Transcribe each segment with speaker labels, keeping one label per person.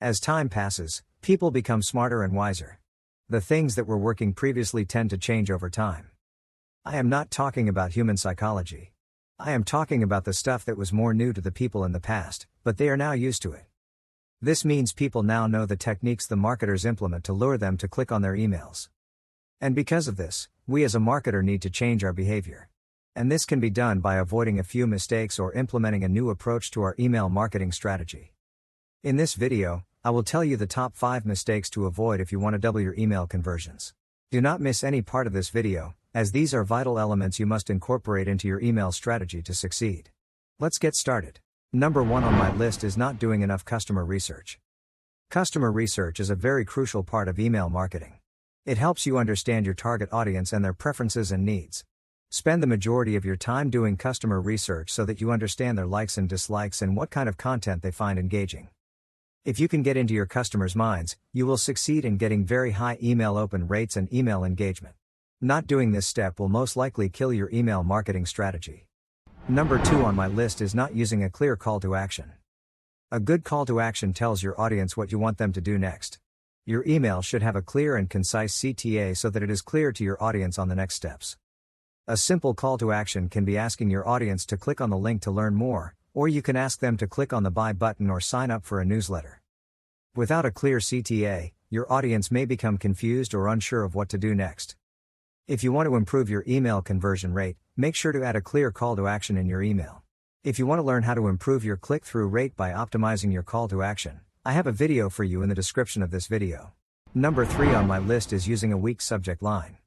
Speaker 1: As time passes, people become smarter and wiser. The things that were working previously tend to change over time. I am not talking about human psychology. I am talking about the stuff that was more new to the people in the past, but they are now used to it. This means people now know the techniques the marketers implement to lure them to click on their emails. And because of this, we as a marketer need to change our behavior. And this can be done by avoiding a few mistakes or implementing a new approach to our email marketing strategy. In this video, I will tell you the top 5 mistakes to avoid if you want to double your email conversions. Do not miss any part of this video, as these are vital elements you must incorporate into your email strategy to succeed. Let's get started. Number 1 on my list is not doing enough customer research. Customer research is a very crucial part of email marketing. It helps you understand your target audience and their preferences and needs. Spend the majority of your time doing customer research so that you understand their likes and dislikes and what kind of content they find engaging. If you can get into your customers' minds, you will succeed in getting very high email open rates and email engagement. Not doing this step will most likely kill your email marketing strategy. Number 2 on my list is not using a clear call to action. A good call to action tells your audience what you want them to do next. Your email should have a clear and concise CTA so that it is clear to your audience on the next steps. A simple call to action can be asking your audience to click on the link to learn more, or you can ask them to click on the buy button or sign up for a newsletter. Without a clear CTA, your audience may become confused or unsure of what to do next. If you want to improve your email conversion rate, make sure to add a clear call to action in your email. If you want to learn how to improve your click-through rate by optimizing your call to action, I have a video for you in the description of this video. Number 3 on my list is using a weak subject line.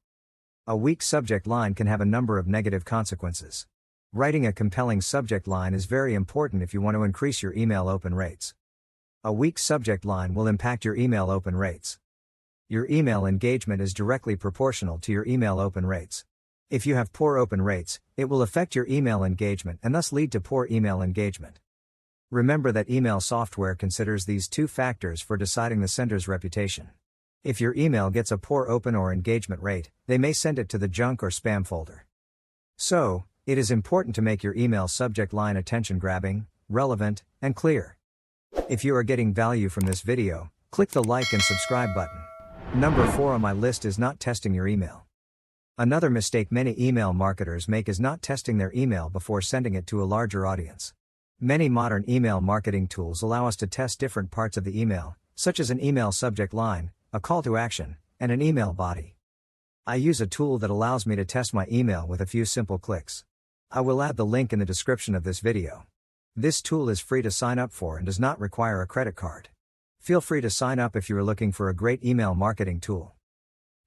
Speaker 1: A weak subject line can have a number of negative consequences. Writing a compelling subject line is very important if you want to increase your email open rates. A weak subject line will impact your email open rates. Your email engagement is directly proportional to your email open rates. If you have poor open rates, it will affect your email engagement and thus lead to poor email engagement. Remember that email software considers these 2 factors for deciding the sender's reputation. If your email gets a poor open or engagement rate, they may send it to the junk or spam folder. So, it is important to make your email subject line attention-grabbing, relevant, and clear. If you are getting value from this video, click the like and subscribe button. Number 4 on my list is not testing your email. Another mistake many email marketers make is not testing their email before sending it to a larger audience. Many modern email marketing tools allow us to test different parts of the email, such as an email subject line, a call to action, and an email body. I use a tool that allows me to test my email with a few simple clicks. I will add the link in the description of this video. This tool is free to sign up for and does not require a credit card. Feel free to sign up if you are looking for a great email marketing tool.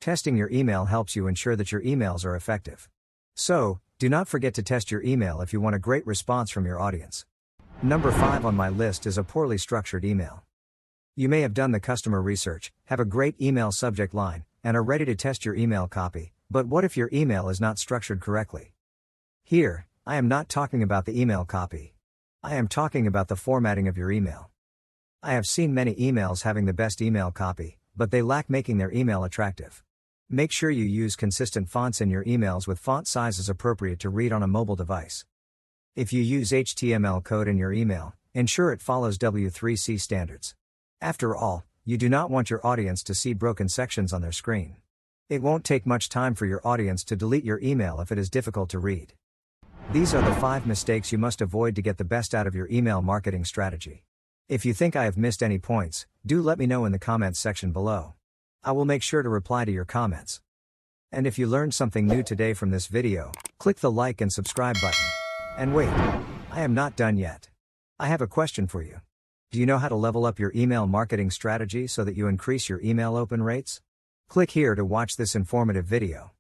Speaker 1: Testing your email helps you ensure that your emails are effective. So, do not forget to test your email if you want a great response from your audience. Number 5 on my list is a poorly structured email. You may have done the customer research, have a great email subject line, and are ready to test your email copy, but what if your email is not structured correctly? Here, I am not talking about the email copy. I am talking about the formatting of your email. I have seen many emails having the best email copy, but they lack making their email attractive. Make sure you use consistent fonts in your emails with font sizes appropriate to read on a mobile device. If you use HTML code in your email, ensure it follows W3C standards. After all, you do not want your audience to see broken sections on their screen. It won't take much time for your audience to delete your email if it is difficult to read. These are the 5 mistakes you must avoid to get the best out of your email marketing strategy. If you think I have missed any points, do let me know in the comments section below. I will make sure to reply to your comments. And if you learned something new today from this video, click the like and subscribe button. And wait, I am not done yet. I have a question for you. Do you know how to level up your email marketing strategy so that you increase your email open rates? Click here to watch this informative video.